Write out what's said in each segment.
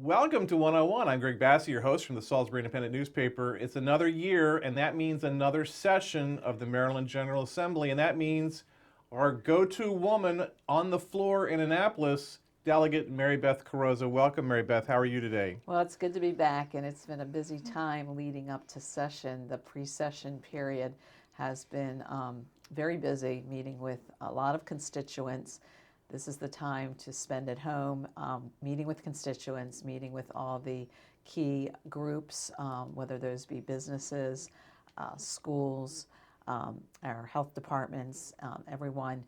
Welcome to 101. I'm Greg Bassey, your host from the Salisbury Independent newspaper. It's another year, and that means another session of the Maryland General Assembly, and that means our go-to woman on the floor in Annapolis, Delegate Mary Beth Carozza. Welcome, Mary Beth. How are you today? Well, it's good to be back, and it's been a busy time leading up to session. The pre-session period has been very busy, meeting with a lot of constituents. This is the time to spend at home, meeting with constituents, meeting with all the key groups, whether those be businesses, schools, our health departments, everyone,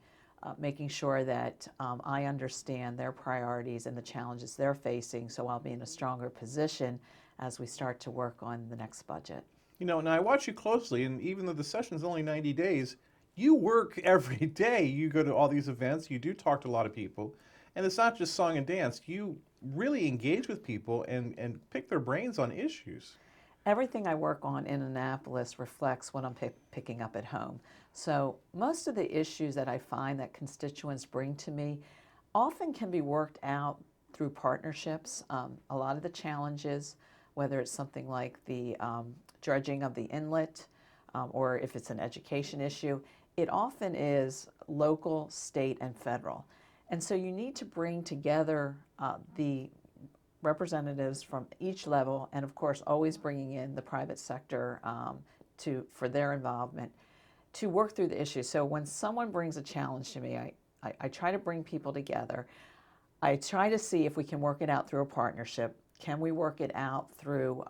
making sure that I understand their priorities and the challenges they're facing, so I'll be in a stronger position as we start to work on the next budget. You know, now I watch you closely, and even though the session's only 90 days, you work every day. You go to all these events, you do talk to a lot of people, and it's not just song and dance. You really engage with people and pick their brains on issues. Everything I work on in Annapolis reflects what I'm picking up at home. So most of the issues that I find that constituents bring to me often can be worked out through partnerships. A lot of the challenges, whether it's something like the dredging of the inlet, or if it's an education issue, it often is local, state, and federal. And so you need to bring together the representatives from each level, and of course always bringing in the private sector for their involvement to work through the issues. So when someone brings a challenge to me, I try to bring people together. I try to see if we can work it out through a partnership. Can we work it out through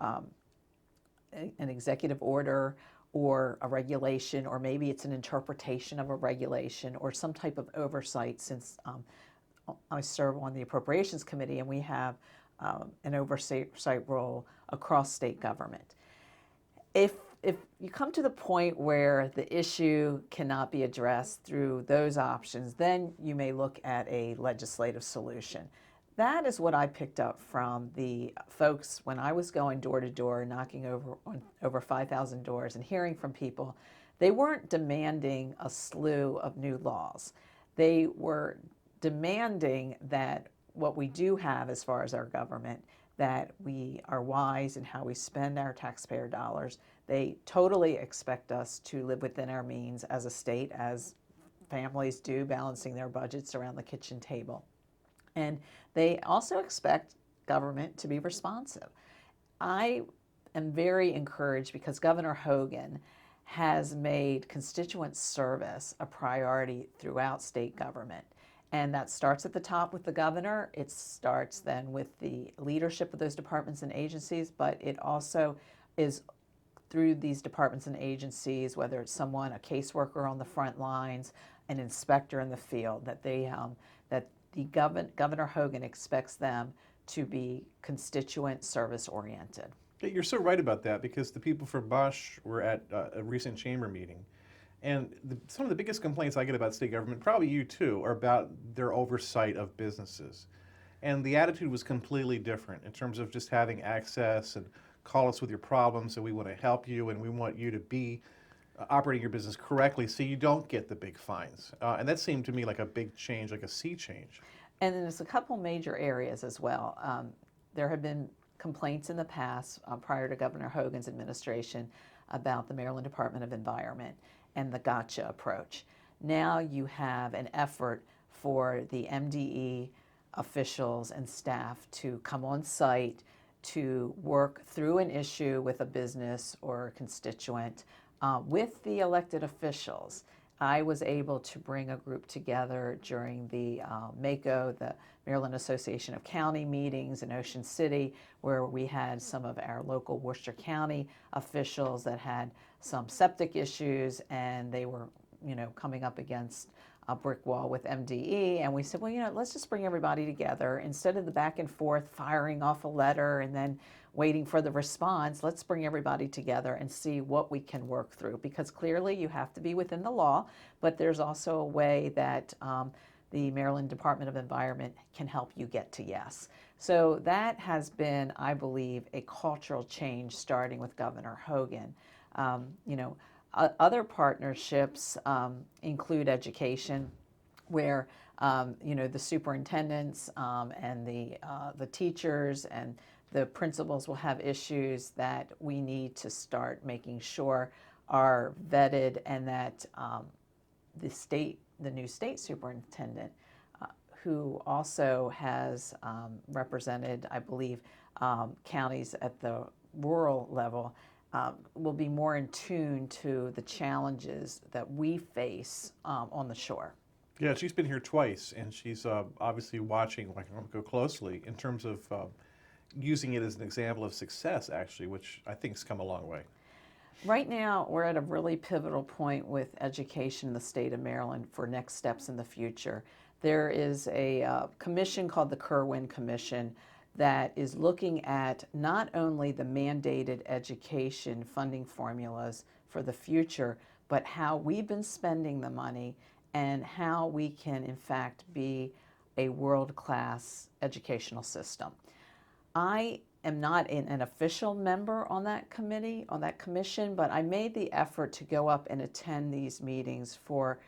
an executive order or a regulation, or maybe it's an interpretation of a regulation or some type of oversight, since I serve on the Appropriations Committee and we have an oversight role across state government. If you come to the point where the issue cannot be addressed through those options, then you may look at a legislative solution. That is what I picked up from the folks when I was going door to door, knocking on over 5,000 doors and hearing from people. They weren't demanding a slew of new laws. They were demanding that what we do have as far as our government, that we are wise in how we spend our taxpayer dollars. They totally expect us to live within our means as a state, as families do, balancing their budgets around the kitchen table. And they also expect government to be responsive. I am very encouraged because Governor Hogan has made constituent service a priority throughout state government. And that starts at the top with the governor. It starts then with the leadership of those departments and agencies, but it also is through these departments and agencies, whether it's someone, a caseworker on the front lines, an inspector in the field, that Governor Hogan expects them to be constituent service oriented. You're so right about that, because the people from Bosch were at a recent chamber meeting. And some of the biggest complaints I get about state government, probably you too, are about their oversight of businesses. And the attitude was completely different in terms of just having access and call us with your problems, and we want to help you, and we want you to be operating your business correctly so you don't get the big fines. And that seemed to me like a big change, like a sea change. And then there's a couple major areas as well. There have been complaints in the past, prior to Governor Hogan's administration, about the Maryland Department of Environment and the gotcha approach. Now you have an effort for the MDE officials and staff to come on site to work through an issue with a business or a constituent with the elected officials. I was able to bring a group together during the MACO, the Maryland Association of County meetings in Ocean City, where we had some of our local Worcester County officials that had some septic issues, and they were, coming up against a brick wall with MDE, and we said, well, let's just bring everybody together. Instead of the back and forth firing off a letter and then waiting for the response, let's bring everybody together and see what we can work through. Because clearly you have to be within the law, but there's also a way that the Maryland Department of Environment can help you get to yes. So that has been, I believe, a cultural change starting with Governor Hogan. Other partnerships include education, where the superintendents and the teachers and the principals will have issues that we need to start making sure are vetted, and that the new state superintendent, who also has represented, I believe, counties at the rural level, will be more in tune to the challenges that we face on the shore. Yeah, she's been here twice, and she's obviously watching Wycomico closely in terms of using it as an example of success, actually, which I think has come a long way. Right now, we're at a really pivotal point with education in the state of Maryland for next steps in the future. There is a commission called the Kerwin Commission that is looking at not only the mandated education funding formulas for the future, but how we've been spending the money and how we can, in fact, be a world-class educational system. I am not an official member on that commission, but I made the effort to go up and attend these meetings for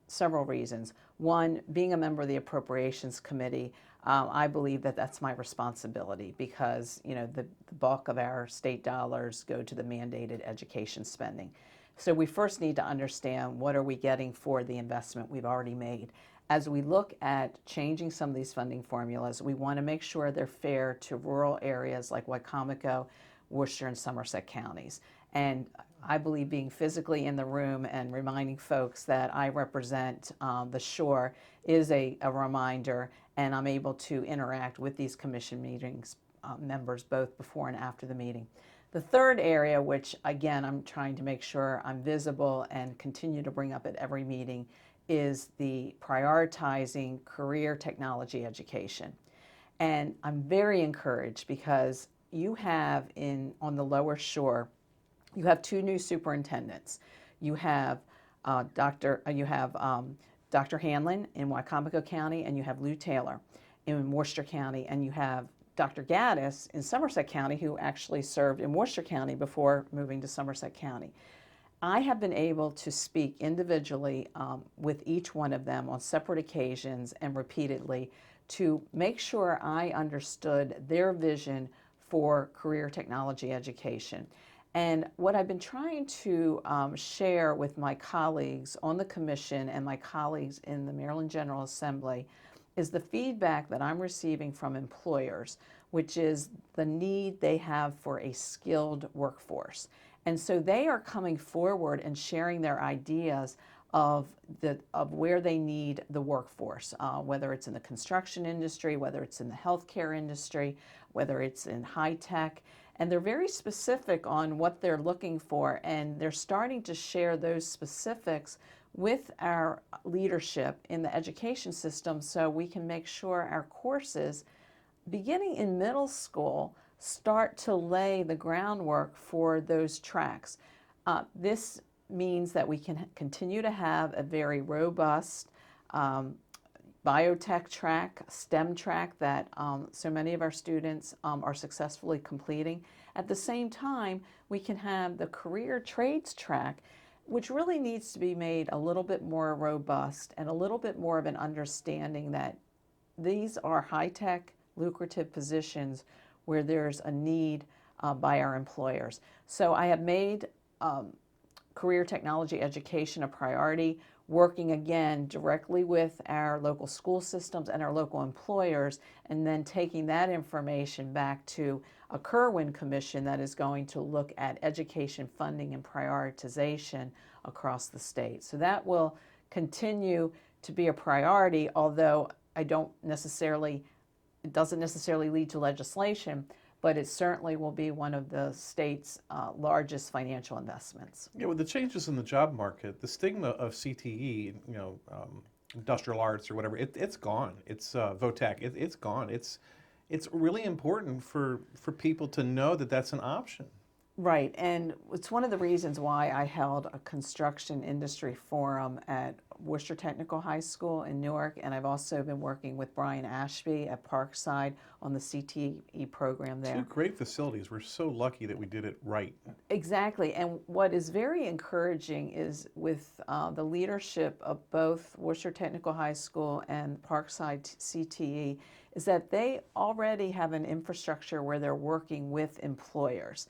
several reasons. One, being a member of the Appropriations Committee, I believe that that's my responsibility, because the bulk of our state dollars go to the mandated education spending. So we first need to understand, what are we getting for the investment we've already made? As we look at changing some of these funding formulas, we want to make sure they're fair to rural areas like Wycomico, Worcester, and Somerset counties. And I believe being physically in the room and reminding folks that I represent the shore is a reminder, and I'm able to interact with these commission meetings members both before and after the meeting. The third area, which again I'm trying to make sure I'm visible and continue to bring up at every meeting, is the prioritizing career technology education. And I'm very encouraged because you have on the lower shore, you have two new superintendents. You have Dr. Hanlon in Wycomico County, and you have Lou Taylor in Worcester County, and you have Dr. Gaddis in Somerset County, who actually served in Worcester County before moving to Somerset County. I have been able to speak individually with each one of them on separate occasions and repeatedly to make sure I understood their vision for career technology education. And what I've been trying to share with my colleagues on the commission and my colleagues in the Maryland General Assembly is the feedback that I'm receiving from employers, which is the need they have for a skilled workforce. And so they are coming forward and sharing their ideas of where they need the workforce, whether it's in the construction industry, whether it's in the healthcare industry, whether it's in high tech. And they're very specific on what they're looking for, and they're starting to share those specifics with our leadership in the education system, so we can make sure our courses, beginning in middle school, start to lay the groundwork for those tracks. This means that we can continue to have a very robust biotech track, STEM track that so many of our students are successfully completing. At the same time, we can have the career trades track, which really needs to be made a little bit more robust and a little bit more of an understanding that these are high-tech, lucrative positions where there's a need by our employers. So I have made career technology education a priority, working again directly with our local school systems and our local employers, and then taking that information back to a Kerwin Commission that is going to look at education funding and prioritization across the state. So that will continue to be a priority, although it doesn't necessarily lead to legislation, but it certainly will be one of the state's largest financial investments. Yeah, with the changes in the job market, the stigma of CTE, industrial arts or whatever, it's gone. It's VOTEC, it's gone. It's really important for people to know that that's an option. Right, and it's one of the reasons why I held a construction industry forum at Worcester Technical High School in Newark, and I've also been working with Brian Ashby at Parkside on the CTE program there. Two great facilities. We're so lucky that we did it right. Exactly, and what is very encouraging is with the leadership of both Worcester Technical High School and Parkside CTE, is that they already have an infrastructure where they're working with employers.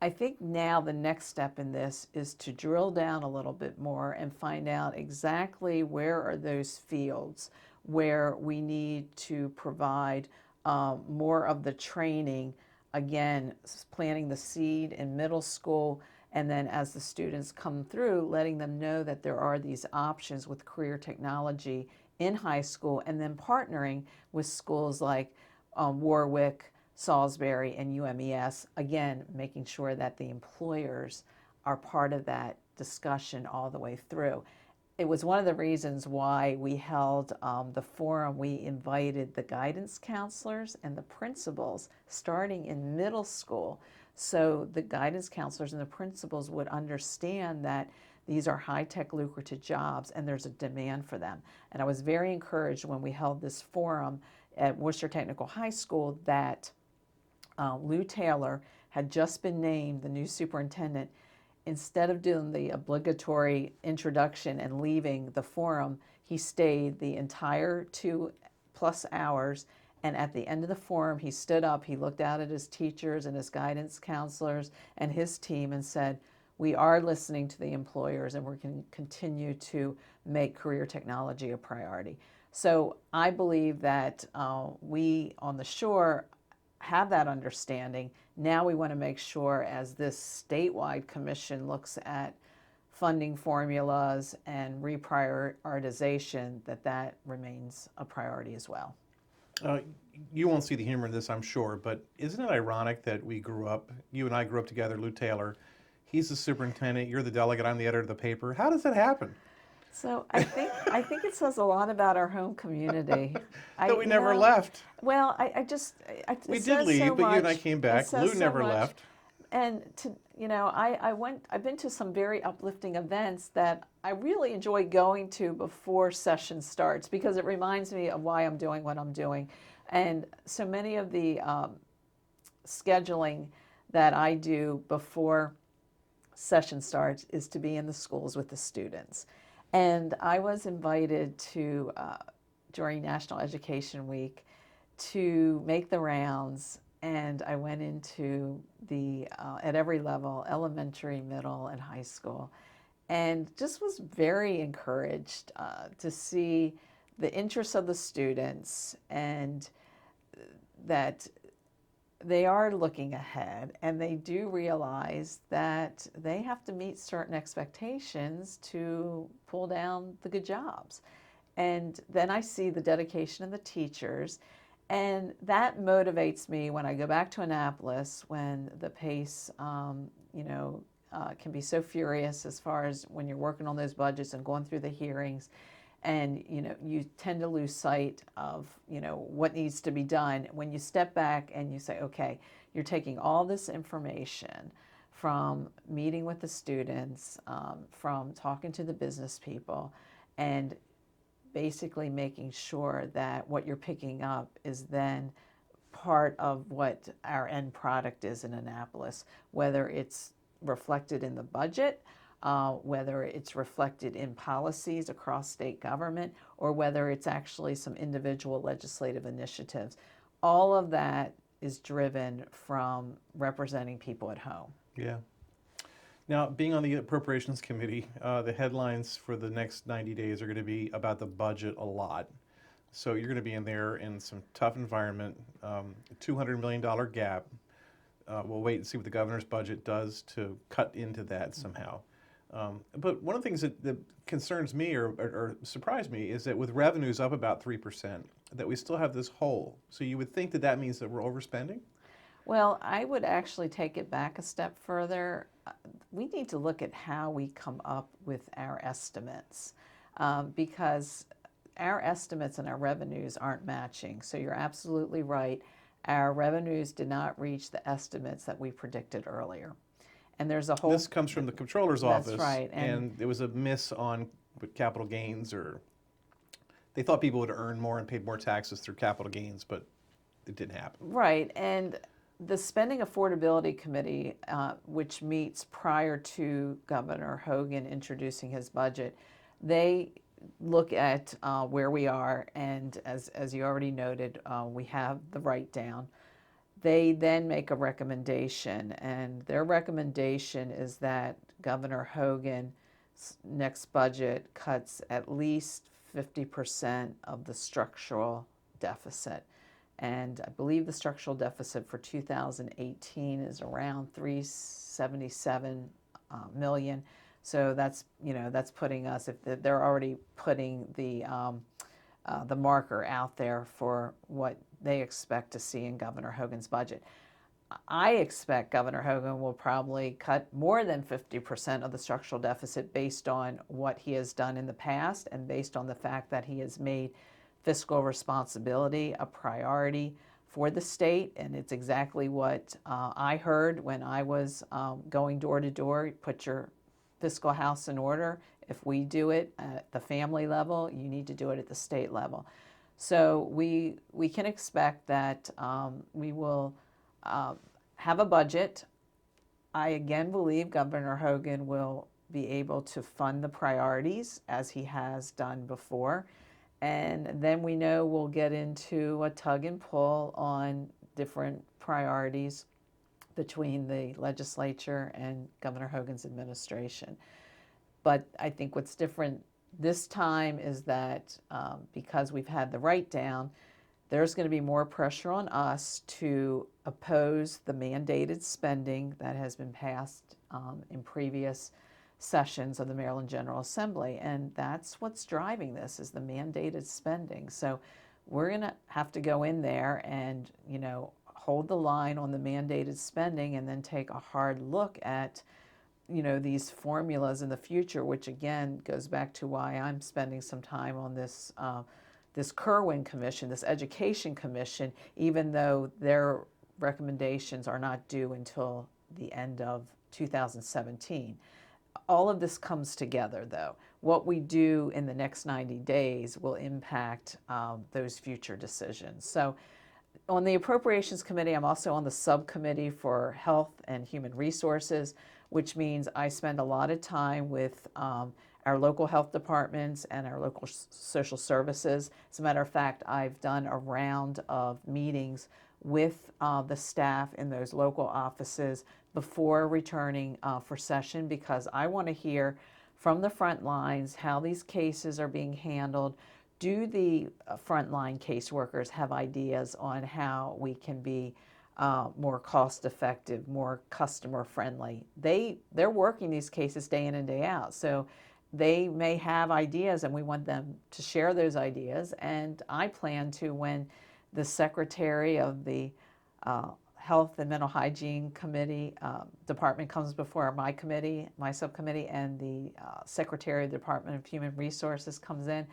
I think now the next step in this is to drill down a little bit more and find out exactly where are those fields where we need to provide more of the training, again, planting the seed in middle school, and then as the students come through, letting them know that there are these options with career technology in high school, and then partnering with schools like Warwick, Salisbury, and UMES, again, making sure that the employers are part of that discussion all the way through. It was one of the reasons why we held the forum. We invited the guidance counselors and the principals starting in middle school, so the guidance counselors and the principals would understand that these are high-tech lucrative jobs and there's a demand for them. And I was very encouraged when we held this forum at Worcester Technical High School that Lou Taylor had just been named the new superintendent. Instead of doing the obligatory introduction and leaving the forum, he stayed the entire 2+ hours. And at the end of the forum, he stood up, he looked out at his teachers and his guidance counselors and his team and said, "We are listening to the employers and we're going to continue to make career technology a priority." So I believe that we on the shore have that understanding. Now we want to make sure, as this statewide commission looks at funding formulas and reprioritization, that that remains a priority as well. You won't see the humor in this, I'm sure, but isn't it ironic that you and I grew up together, Lou Taylor, he's the superintendent, you're the delegate, I'm the editor of the paper. How does that happen? So I think it says a lot about our home community. That we never left. Well, We did leave, but you and I came back. Lou never left. And I've been to some very uplifting events that I really enjoy going to before session starts because it reminds me of why I'm doing what I'm doing. And so many of the scheduling that I do before session starts is to be in the schools with the students. And I was invited to, during National Education Week, to make the rounds, and I went into at every level, elementary, middle, and high school, and just was very encouraged to see the interest of the students and that they are looking ahead and they do realize that they have to meet certain expectations to pull down the good jobs. And then I see the dedication of the teachers, and that motivates me when I go back to Annapolis when the pace can be so furious as far as when you're working on those budgets and going through the hearings. And you tend to lose sight of what needs to be done when you step back and you say, okay, you're taking all this information from meeting with the students, from talking to the business people, and basically making sure that what you're picking up is then part of what our end product is in Annapolis, whether it's reflected in the budget, whether it's reflected in policies across state government, or whether it's actually some individual legislative initiatives. All of that is driven from representing people at home. Yeah. Now, being on the Appropriations Committee, the headlines for the next 90 days are going to be about the budget a lot. So you're going to be in there in some tough environment, $200 million gap. We'll wait and see what the governor's budget does to cut into that somehow. But one of the things that concerns me or surprised me is that with revenues up about 3%, that we still have this hole. So you would think that means that we're overspending? Well, I would actually take it back a step further. We need to look at how we come up with our estimates because our estimates and our revenues aren't matching. So you're absolutely right. Our revenues did not reach the estimates that we predicted earlier. And there's a whole, This comes from the controller's that's office, right. and there was a miss on with capital gains, or they thought people would earn more and pay more taxes through capital gains, but it didn't happen. Right, and the Spending Affordability Committee, which meets prior to Governor Hogan introducing his budget, they look at where we are, and as you already noted, we have the write down. They then make a recommendation, and their recommendation is that Governor Hogan's next budget cuts at least 50% of the structural deficit. And I believe the structural deficit for 2018 is around 377 million. So that's, that's putting us, if they're already putting the marker out there for what they expect to see in Governor Hogan's budget. I expect Governor Hogan will probably cut more than 50% of the structural deficit based on what he has done in the past and based on the fact that he has made fiscal responsibility a priority for the state. And it's exactly what I heard when I was going door to door. Put your fiscal house in order. If we do it at the family level, you need to do it at the state level. So we can expect that we will have a budget. I again believe Governor Hogan will be able to fund the priorities as he has done before. And then we know we'll get into a tug and pull on different priorities between the legislature and Governor Hogan's administration. But I think what's different this time is that because we've had the write down, there's going to be more pressure on us to oppose the mandated spending that has been passed in previous sessions of the Maryland General Assembly. And that's what's driving this, is the mandated spending. So we're going to have to go in there and, hold the line on the mandated spending and then take a hard look at these formulas in the future, which again goes back to why I'm spending some time on this this Kerwin Commission, this Education Commission, even though their recommendations are not due until the end of 2017. All of this comes together, though. What we do in the next 90 days will impact those future decisions. So on the Appropriations Committee, I'm also on the subcommittee for Health and Human Resources, which means I spend a lot of time with our local health departments and our local social services. As a matter of fact, I've done a round of meetings with the staff in those local offices before returning for session, because I want to hear from the front lines how these cases are being handled. Do the frontline caseworkers have ideas on how we can be more cost effective, more customer friendly? They're working these cases day in and day out. So they may have ideas and we want them to share those ideas. And I plan to, when the secretary of the Health and Mental Hygiene Committee department comes before my committee, my subcommittee, and the secretary of the Department of Human Resources comes in,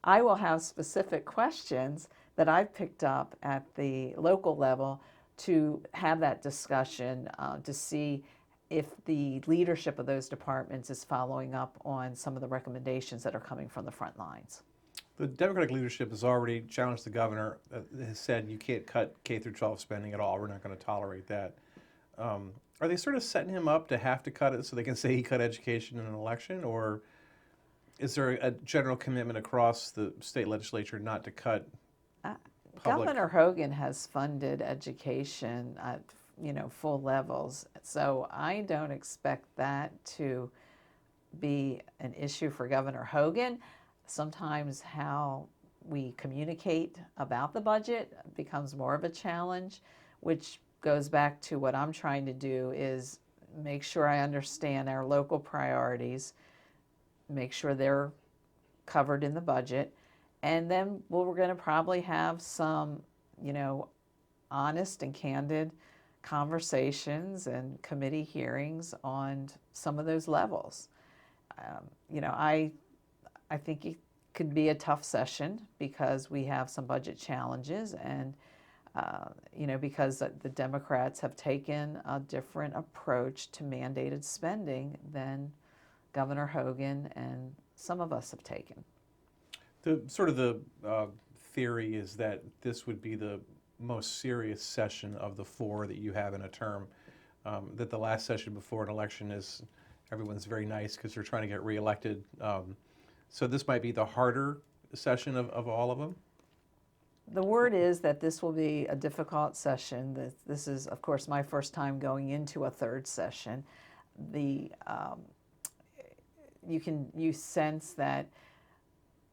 I will have specific questions that I've picked up at the local level to have that discussion to see if the leadership of those departments is following up on some of the recommendations that are coming from the front lines. The Democratic leadership has already challenged the governor, has said you can't cut K through 12 spending at all. We're not going to tolerate that. Are they sort of setting him up to have to cut it so they can say he cut education in an election? Or is there a general commitment across the state legislature not to cut public? Governor Hogan has funded education at full levels, so I don't expect that to be an issue for Governor Hogan. Sometimes how we communicate about the budget becomes more of a challenge, which goes back to what I'm trying to do, is make sure I understand our local priorities, make sure they're covered in the budget, and then we're going to probably have some, honest and candid conversations and committee hearings on some of those levels. You know, I think it could be a tough session because we have some budget challenges, and you know, because the Democrats have taken a different approach to mandated spending than Governor Hogan and some of us have taken. The sort of the theory is that this would be the most serious session of the four that you have in a term. That the last session before an election is everyone's very nice because they're trying to get reelected. So this might be the harder session of all of them. The word is that this will be a difficult session. This is, of course, my first time going into a third session. You sense that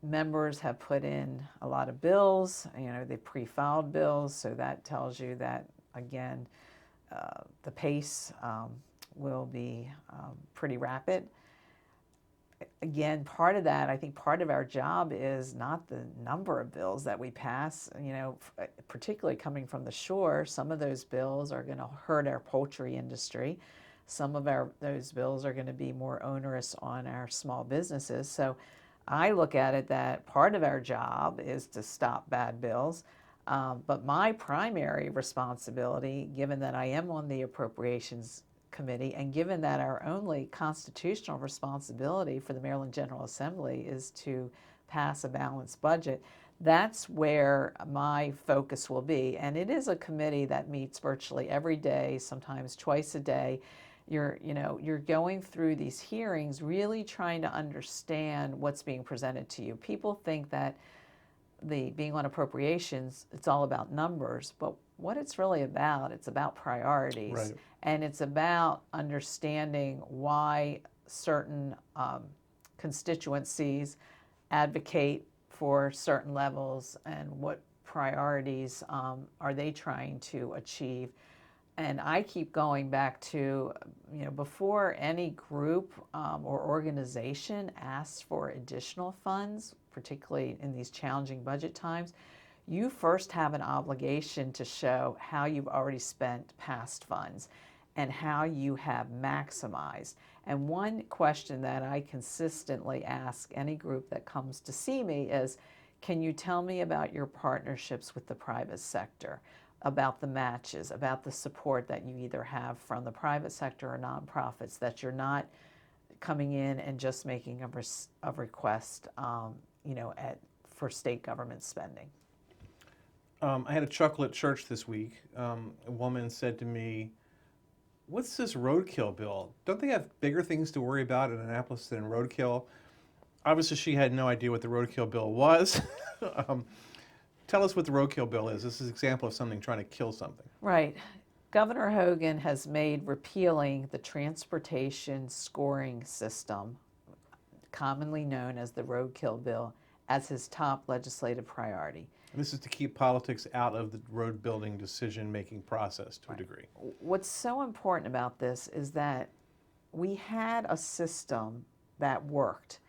members have put in a lot of bills. You know, they pre-filed bills, so that tells you that, again, the pace will be pretty rapid. Again, part of that, I think part of our job is not the number of bills that we pass. You know, particularly coming from the shore, some of those bills are going to hurt our poultry industry. Some of those bills are going to be more onerous on our small businesses. So I look at it that part of our job is to stop bad bills. But my primary responsibility, given that I am on the Appropriations Committee, and given that our only constitutional responsibility for the Maryland General Assembly is to pass a balanced budget, that's where my focus will be. And it is a committee that meets virtually every day, sometimes twice a day. You're going through these hearings, really trying to understand what's being presented to you. People think that being on appropriations, it's all about numbers, but what it's really about, it's about priorities. Right. And it's about understanding why certain constituencies advocate for certain levels and what priorities are they trying to achieve. And I keep going back to, you know, before any group or organization asks for additional funds, particularly in these challenging budget times, you first have an obligation to show how you've already spent past funds and how you have maximized. And one question that I consistently ask any group that comes to see me is, can you tell me about your partnerships with the private sector, about the matches, about the support that you either have from the private sector or nonprofits, that you're not coming in and just making a request, you know, for state government spending. I had a chuckle at church this week. A woman said to me, "What's this roadkill bill? Don't they have bigger things to worry about in Annapolis than roadkill?" Obviously, she had no idea what the roadkill bill was. Tell us what the roadkill bill is. This is an example of something trying to kill something. Right. Governor Hogan has made repealing the transportation scoring system, commonly known as the roadkill bill, as his top legislative priority. And this is to keep politics out of the road building decision-making process to a degree. What's so important about this is that we had a system that worked.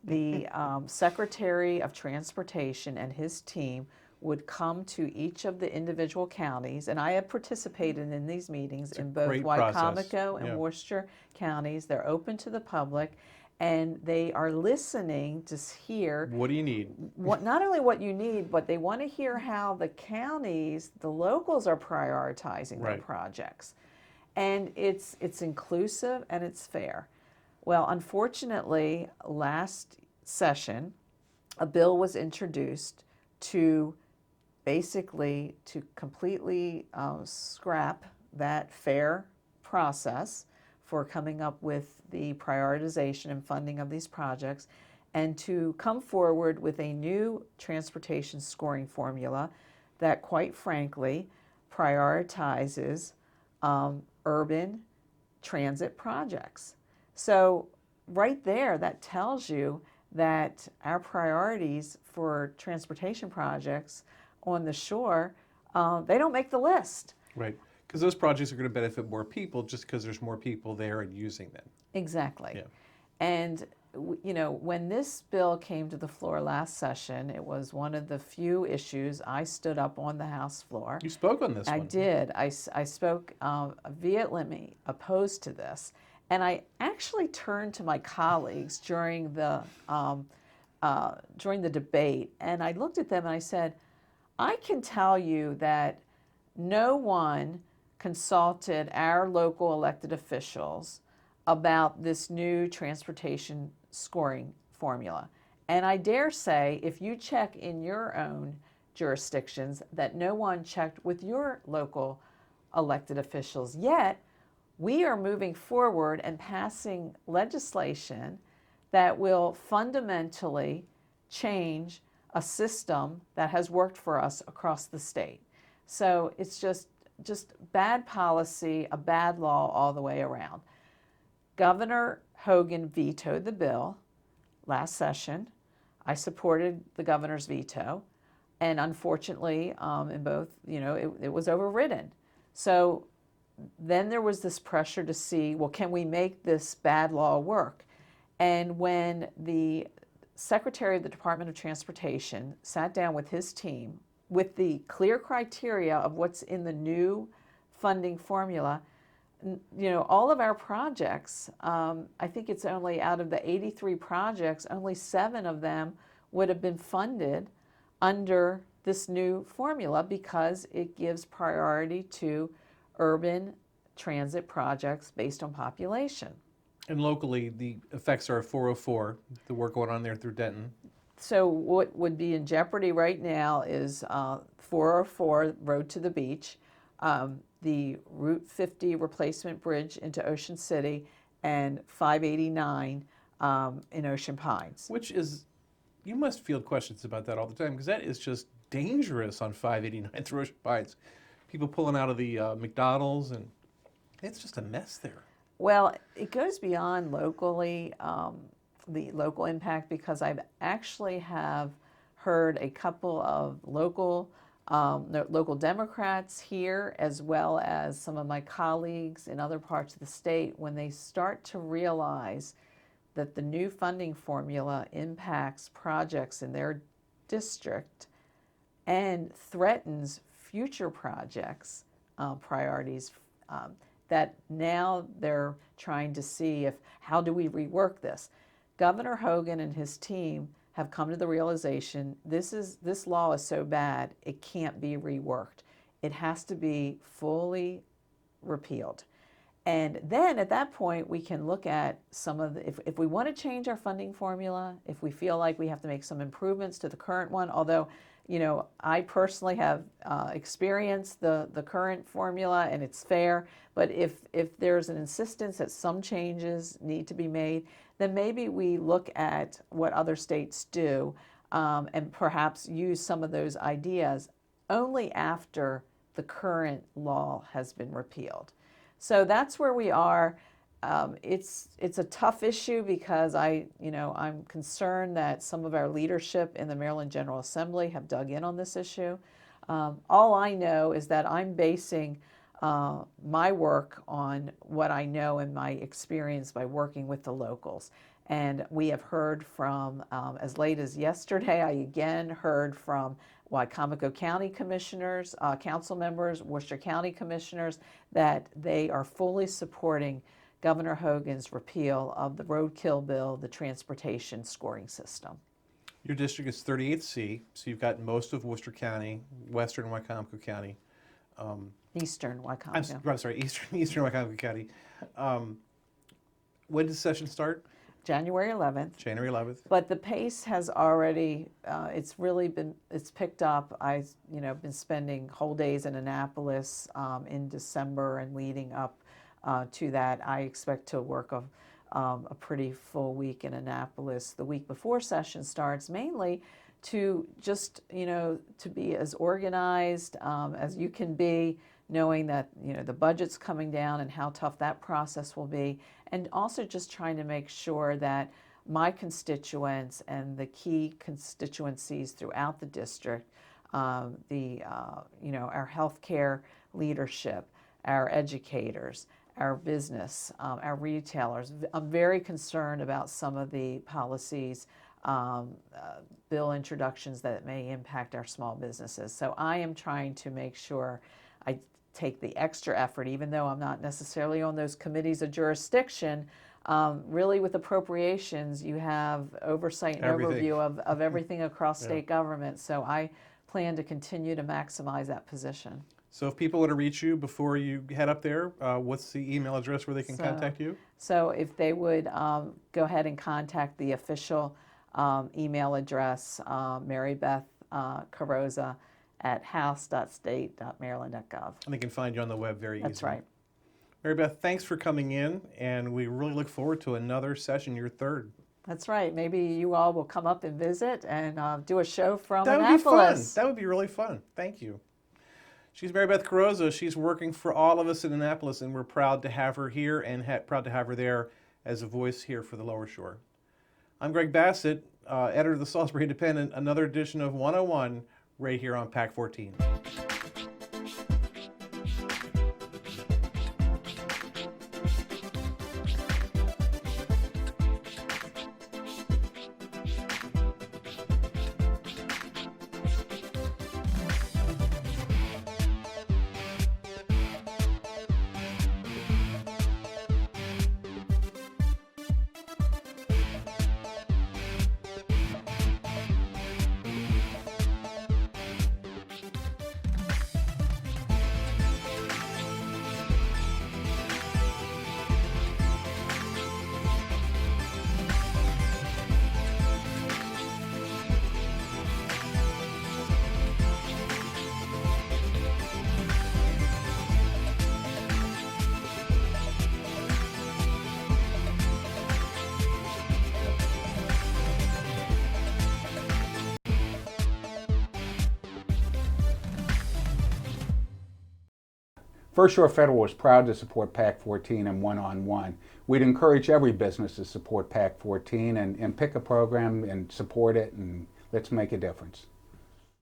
The Secretary of Transportation and his team would come to each of the individual counties, and I have participated in these meetings in both Wicomico and Worcester counties. They're open to the public, and they are listening to hear what do you need? Not only what you need, but they want to hear how the counties, the locals, are prioritizing their projects. And it's inclusive and it's fair. Well, unfortunately, last session, a bill was introduced to basically to completely scrap that fair process for coming up with the prioritization and funding of these projects, and to come forward with a new transportation scoring formula that, quite frankly, prioritizes urban transit projects. So right there, that tells you that our priorities for transportation projects on the shore, they don't make the list. Right, because those projects are going to benefit more people just because there's more people there and using them. Exactly. Yeah. And when this bill came to the floor last session, it was one of the few issues I stood up on the House floor. You spoke on this I one. did. I spoke vehemently opposed to this. And I actually turned to my colleagues during the debate, and I looked at them and I said, I can tell you that no one consulted our local elected officials about this new transportation scoring formula. And I dare say, if you check in your own jurisdictions, that no one checked with your local elected officials. Yet, we are moving forward and passing legislation that will fundamentally change a system that has worked for us across the state. So it's just bad policy, a bad law all the way around. Governor Hogan vetoed the bill last session. I supported the governor's veto, and unfortunately, in both, it was overridden. So then there was this pressure to see, well, can we make this bad law work? And when the Secretary of the Department of Transportation sat down with his team with the clear criteria of what's in the new funding formula, all of our projects, I think it's only out of the 83 projects, only 7 of them would have been funded under this new formula because it gives priority to urban transit projects based on population. And locally, the effects are 404, the work going on there through Denton. So what would be in jeopardy right now is 404 Road to the Beach, the Route 50 replacement bridge into Ocean City, and 589 in Ocean Pines. Which is, you must field questions about that all the time, because that is just dangerous on 589 through Ocean Pines. People pulling out of the McDonald's, and it's just a mess there. Well, it goes beyond locally, the local impact, because I've actually have heard a couple of local Democrats here, as well as some of my colleagues in other parts of the state, when they start to realize that the new funding formula impacts projects in their district and threatens future projects priorities, that now they're trying to see how do we rework this. Governor Hogan and his team have come to the realization this law is so bad it can't be reworked. It has to be fully repealed. And then at that point we can look at some of the, if we want to change our funding formula, if we feel like we have to make some improvements to the current one, although I personally have experienced the current formula and it's fair, but if there's an insistence that some changes need to be made, then maybe we look at what other states do and perhaps use some of those ideas only after the current law has been repealed. So that's where we are. It's a tough issue because I'm concerned that some of our leadership in the Maryland General Assembly have dug in on this issue. All I know is that I'm basing my work on what I know and my experience by working with the locals. And we have heard from, as late as yesterday, I again heard from Wycomico County commissioners, council members, Worcester County commissioners, that they are fully supporting Governor Hogan's repeal of the roadkill bill, the transportation scoring system. Your district is 38th C, so you've got most of Worcester County, western Wycomico County. Eastern Wycomico. I'm sorry, eastern Wycomico County. When does session start? January 11th. January 11th. But the pace has already, it's picked up. I've, been spending whole days in Annapolis in December and leading up to that. I expect to work a pretty full week in Annapolis the week before session starts, mainly to just, to be as organized as you can be, knowing that, the budget's coming down and how tough that process will be, and also just trying to make sure that my constituents and the key constituencies throughout the district, our healthcare leadership, our educators, our business, our retailers. I'm very concerned about some of the policies, bill introductions that may impact our small businesses. So I am trying to make sure I take the extra effort, even though I'm not necessarily on those committees of jurisdiction. Really, with appropriations, you have oversight and Everything. overview of everything across Yeah. state government. So I plan to continue to maximize that position. So if people want to reach you before you head up there, what's the email address where they can contact you? So if they would go ahead and contact the official email address, Mary Beth Carozza at house.state.maryland.gov. And they can find you on the web very easily. That's right. Mary Beth, thanks for coming in, and we really look forward to another session, your third. That's right. Maybe you all will come up and visit and do a show from That would be fun. Annapolis. That would be really fun. Thank you. She's Mary Beth Carozza. She's working for all of us in Annapolis, and we're proud to have her here and proud to have her there as a voice here for the Lower Shore. I'm Greg Bassett, editor of the Salisbury Independent, another edition of 101 right here on PAC 14. First Shore Federal is proud to support PAC 14 and one-on-one. We'd encourage every business to support PAC 14 and pick a program and support it, and let's make a difference.